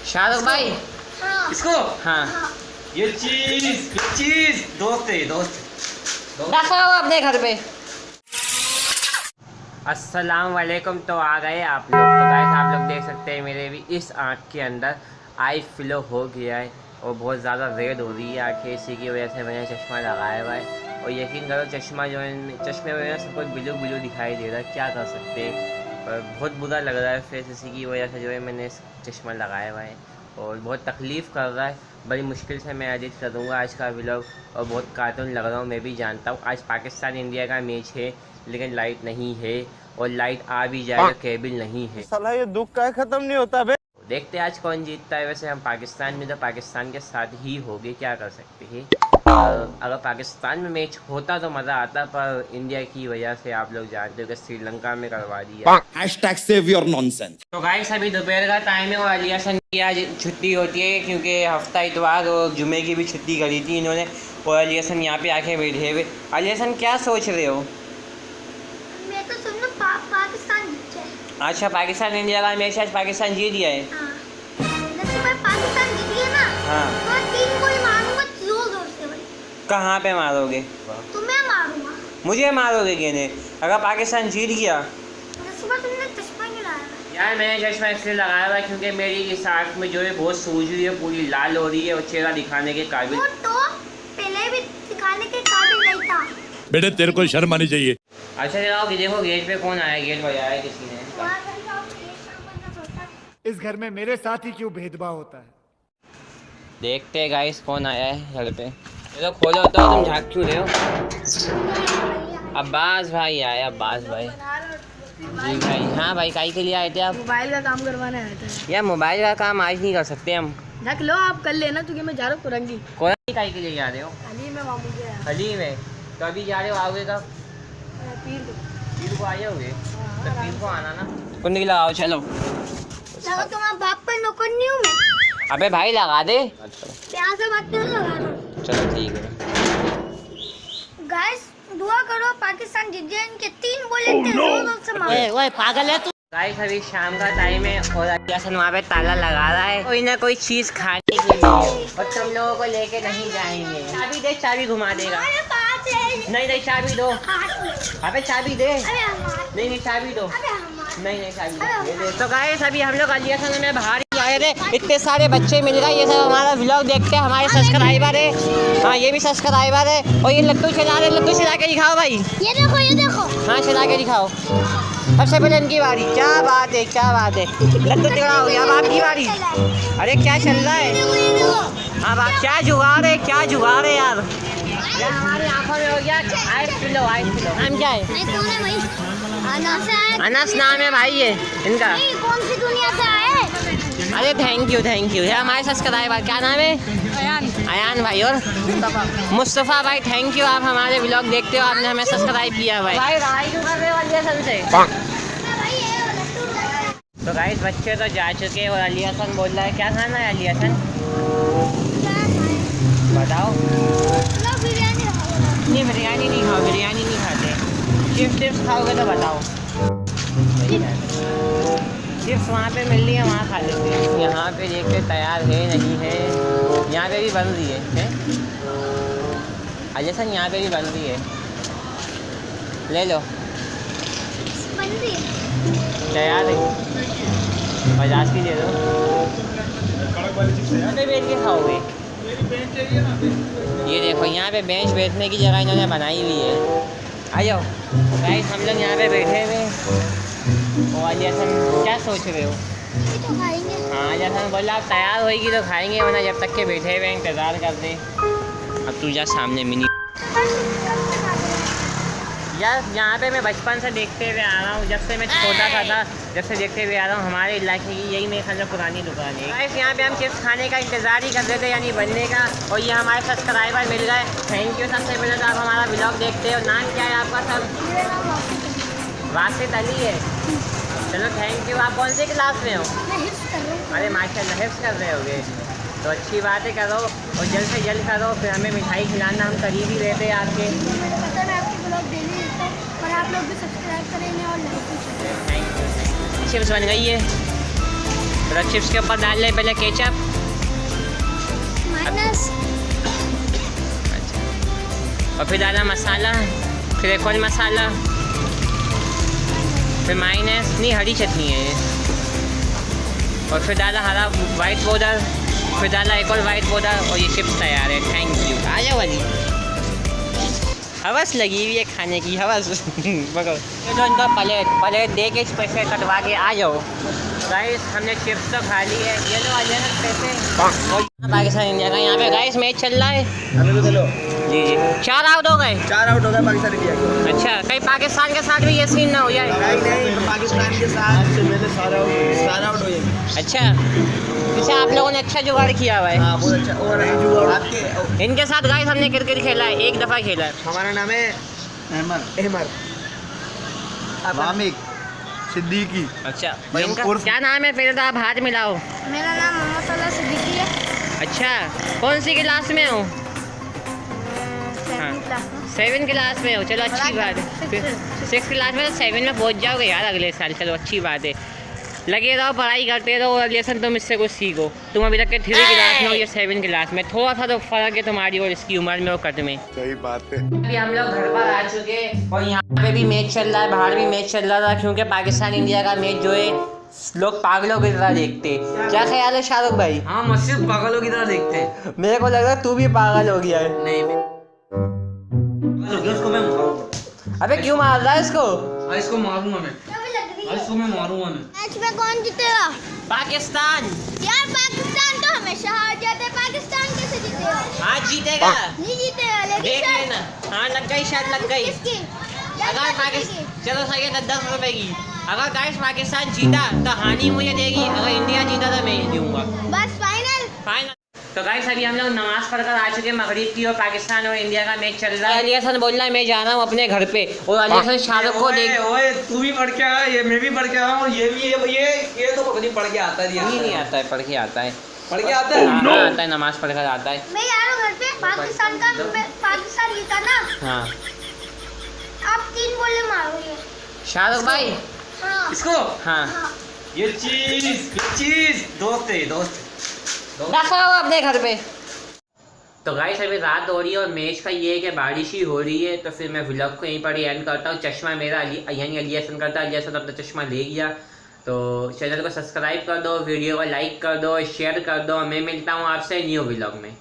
शाहरुख भाई हाँ। इसको हाँ ये चीज दोस्त है दोस्त रखा हो अपने घर पे। अस्सलाम वालेकुम। तो आ गए आप लोग। तो गाइस आप लोग देख सकते हैं मेरे भी इस आँख के अंदर आई फ्लो हो गया है और बहुत ज़्यादा रेड हो रही है आँखें। इसी की वजह से मैंने चश्मा लगाया हुआ है और यकीन करो चश्मा जो है चश्मे में सब कुछ ब्लू ब्लू दिखाई दे रहा है। क्या कर सकते हैं, पर बहुत बुरा लग रहा है फेस। इसी की वजह से जो है मैंने चश्मा लगाया हुआ है और बहुत तकलीफ़ कर रहा है। बड़ी मुश्किल से मैं एडिट करूँगा आज का व्लॉग और बहुत कार्टून लग रहा हूँ। मैं भी जानता हूँ आज पाकिस्तान इंडिया का मैच है लेकिन लाइट नहीं है और लाइट आ भी जाए तो केबल नहीं है। साला ये दुख का खत्म नहीं होता बे। देखते हैं आज कौन जीतता है। वैसे हम पाकिस्तान में तो पाकिस्तान के साथ ही होंगे, क्या कर सकते हैं। अगर पाकिस्तान में मैच होता तो मज़ा आता, पर इंडिया की वजह से आप लोग जानते हो कि श्रीलंका में करवा दिया। #SaveYourNonsense। तो गाइस अभी दोपहर का टाइम है और अलिया सन की आज छुट्टी होती है क्योंकि हफ्ता इतवार और जुमे की भी छुट्टी करी थी इन्होंने और अलिया सन यहाँ पे आके बैठे हुए। अलिया सन क्या सोच रहे हो? मैं तो सुन पाकिस्तान जीत जाए। अच्छा पाकिस्तान इंडिया का मैच आज पाकिस्तान जीत गया है। हाँ। जैसे मैं पाकिस्तान जीत गया ना हाँ। तो 3 गोल मारूंगा जोर जोर से भाई। कहाँ पे मारोगे? तुम्हें मारूंगा। मुझे मारोगे कहने अगर पाकिस्तान जीत गया? सुबह तुमने चश्मा क्यों लगाया? यार मैंने चश्मा इसलिए लगाया हुआ क्योंकि मेरी इस आँख में जो है बहुत सूज रही है, पूरी लाल हो रही है और चेहरा दिखाने के काबिल। वो तो पहले भी दिखाने के काबिल नहीं था। बेटे तेरे को शर्म आनी चाहिए। अच्छा चलाओ कि देखो गेट पे कौन आया। गेट बजाया है किसी ने। इस घर में मेरे साथ ही क्यों भेदभाव होता है? देखते हैं गाइस कौन आया है घर पे। चलो खोलो तो तुम झाँक क्यों रहे हो? अब्बास भाई आए। अब्बास भाई जी भाई। हाँ भाई काई के लिए आए थे आप? मोबाइल का काम करवाने आए थे। यार मोबाइल का काम आज नहीं कर सकते हम। रख लो आप कर लेना क्योंकि मैं जा रहा हूँ कुरंगी। कोई काई के लिए जा रहे हो? हाली में मामू के यहाँ। हली में तो अभी जा रहे हो? आओगे कब? पीर को। पीर को आए होगे तो पीर को आना ना। कुंडी लगाओ चलो। चलो तुम्हारा बाप पर नौकर नहीं हूँ मैं। अबे भाई लगा दे। प्यार से बात करो लगा दो। चलो ठीक है। गाइस दुआ करो पाकिस्तान जीत जाए। इनके 3 बॉल इतने जोर जोर से मारो। ओए पागल है तू। गाइस अभी शाम का टाइम है और अलियासन वहाँ पे ताला लगा रहा है कोई ना कोई चीज खाने के लिए और तुम लोगों को लेके नहीं जाएंगे। चाबी दे, चाबी घुमा देगा। अरे पास है। नहीं नहीं चाबी दो। अबे चाबी दे। अरे हमारे। नहीं नहीं चाबी दो। अरे हमारे। नहीं नहीं चाबी दे। तो गाइस अभी हम लोग अलियासन में बाहर ही आए थे। इतने सारे बच्चे मिल गए। ये सब हमारा व्लॉग देखते हैं, हमारे सब्सक्राइबर है। हाँ ये भी सब्सक्राइबर है और ये लड्डू चला रहे। लड्डू चला के दिखाओ भाई। ये देखो ये देखो। हाँ चला के दिखाओ। सबसे पहले इनकी बारी। क्या बात है क्या बात है। लड्डू चढ़ाओ। अब आपकी बारी। अरे क्या चल रहा है? हाँ बात क्या जुगाड़ है, क्या जुगाड़ है यार। यार हमारी आंखों में हो गया। Ice pillow ice pillow. नाम क्या है? कौन है भाई? अनास है। अनस नाम है भाई ये इनका। नहीं कौन सी दुनिया से आए? अरे थैंक यू ये हमारे सब्सक्राइबर। क्या नाम है? अयान भाई और मुस्तफ़ा भाई। थैंक यू आप हमारे व्लॉग देखते हो, आपने हमें सब्सक्राइब किया भाई। भाई लड़ाई क्यों कर रहे हो अलियासन से? तो गाइस बच्चे तो जा चुके और अलियासन बोल रहा है क्या खाना है अलियासन? बताओ। नहीं बिरयानी नहीं खाओ, बिरयानी नहीं खाते। चिप्स खाओगे तो बताओ। चिप्स वहाँ पे मिल रही है वहाँ खा लेते हैं। यहाँ पे देखते तैयार है नहीं है। यहाँ पे भी बन रही है अलियासन। यहाँ पे भी बन रही है। ले लो तैयार है। 50 की दे दो। अरे बैठ के खाओगे? ये देखो यहाँ पे बेंच बैठने की जगह इन्होंने बनाई हुई है। आ जाओ गाइस हम लोग यहाँ पे बैठे हुए। और अलियासन क्या सोच रहे हो? तो खाएंगे। हाँ अलियासन बोला आप तैयार होएगी तो खाएंगे वरना जब तक के बैठे हुए इंतज़ार कर दे। अब तू जा सामने मिनी। यार यहाँ पे मैं बचपन से देखते हुए आ रहा हूँ। जब से मैं छोटा था जब से देखते हुए आ रहा हूँ। हमारे इलाके की यही मेरे ख्याल में पुरानी दुकान है। गाइस यहाँ पे हम चिप्स खाने का इंतज़ार ही कर रहे थे यानी बनने का और ये हमारे सब्सक्राइबर मिल गए। थैंक यू सबसे पहले तो आप हमारा व्लॉग देखते हो। नाम क्या है आपका? सब वासित अली है। चलो थैंक यू। आप कौन से क्लास में हो? मैं हिफ्ज़ कर रहा हूँ। अरे माशाल्लाह हिफ्ज़ कर रहे होगे तो अच्छी बात है। करो और जल्द से जल्द करो फिर हमें मिठाई खिलाना। हम करीब ही रहते हैं आपके। पता है आपके ब्लॉग डेली देखते हैं और आप लोग भी सब्सक्राइब करेंगे और लाइक भी करेंगे। Thank you. चिप्स बन गई है। तो चिप्स के ऊपर डाल ले पहले केचप। माइनस। अच्छा, और फिर डाला मसाला, फिर एक और मसाला, फिर माइनस, नहीं हरी चटनी है ये, और फिर डाला हरा वाइट पाउडर, फिर डाला एक और वाइट पाउडर, और ये चिप्स तैयार है। Thank you. आ जाओ वाली हवस लगी हुई है खाने की, हवस। पकड़ो ये लो इनका प्लेट दे के स्पेशल कटवा के आ जाओ। गाइस हमने चिप्स तो खा ली है, ये लो आ जाए पैसे। पाकिस्तान इंडिया का यहाँ पे गाइस मैच चल रहा है। जी जी 4 आउट हो गए। 4 आउट हो गए पाकिस्तान इंडिया के। अच्छा, कहीं पाकिस्तान के साथ भी ये सीन ना हो जाए। नहीं, पाकिस्तान के साथ से पहले सारा आउट हो जाएंगे। अच्छा, वैसे आप लोगों ने अच्छा जुगाड़ किया हुआ है। हाँ बहुत अच्छा। और आपके इनके साथ गाइस हमने क्रिकेट खेला है, एक दफ़ा खेला है। हमारा नाम है अहमद वामिक सिद्दीकी। अच्छा, ये इनका उर्फ- क्या नाम है? पहले तो आप हाथ मिलाओ। मेरा नाम मोहम्मद सलाह सिद्दीकी है। अच्छा, कौन सी क्लास में हो? हाँ, 7 क्लास में हो। चलो अच्छी बात है। 6 क्लास में तो 7 में पहुंच जाओगे यार अगले साल। चलो अच्छी बात है, लगे रहो, पढ़ाई करते रहो, अगले साल तुम इससे कुछ सीखो। तुम अभी तक के 3 क्लास में हो, ये 7 क्लास में, थोड़ा सा तो फर्क है तुम्हारी और इसकी उम्र में और कद में। सही बात है। अभी हम लोग घर पर आ चुके और यहाँ पे भी मैच चल रहा है, बाहर भी मैच चल रहा था, क्योंकि पाकिस्तान इंडिया का मैच जो है लोग पागलों की तरह देखते हैं। क्या ख्याल है शाहरुख भाई? हाँ, मस्जिद पागलों की तरह देखते हैं। मेरे को लग रहा है तू भी पागल हो गया है। नहीं उसको मैं मारूंगा। अबे क्यों मार रहा है इसको? इसको मारूंगा मैं। क्या भी लग रही है? इसको मैं मारूंगा मैं। मैच में कौन जीतेगा? पाकिस्तान। यार पाकिस्तान तो हमेशा हार जाते हैं, पाकिस्तान कैसे जीतेगा? आज जीतेगा, नहीं जीतेगा, लेकिन देख शायद- लेना। हाँ लग गई, शायद लग गई। किसकी? अगर पाकिस्तान, चलो सही है 10 रुपए की। अगर गाइस पाकिस्तान जीता तो हानि मुझे देगी, अगर इंडिया जीता तो मैं ही दूंगा। बस फाइनल। फाइनल। तो गाइस अभी हम लोग नमाज पढ़कर आ चुके हैं मगरिब की, और पाकिस्तान और इंडिया का मैच चल रहा है। अली हसन बोल रहा है मैं जा रहा हूँ अपने घर पे, और अली हसन शाहरुख को देख। ओए तू भी पढ़ के आया, ये मैं भी पढ़ के आया हूँ, और ये भी ये तो पता नहीं पढ़ के आता है। नहीं आता है, पढ़ के आता है। पढ़ के आता है। हाँ, आता है, नमाज पढ़कर आता है। मैं आ रहा हूँ घर पे। पाकिस्तान जीता ना, हाँ आप 3 बॉले मारोगे। शाहरुख भाई हाँ इसको हाँ हाँ। ये चीज दोस्त है, दोस्त रखा हो अपने घर पे। तो गाइस अभी रात हो रही है और मैच का ये है कि बारिश ही हो रही है, तो फिर मैं व्लॉग को यहीं पर ही एंड करता हूँ। चश्मा मेरा यानी अली हसन करता है, अली हसन अपना चश्मा ले गया। तो चैनल को सब्सक्राइब कर दो, वीडियो को लाइक कर दो, शेयर कर दो। मैं मिलता हूँ आपसे न्यू व्लॉग में।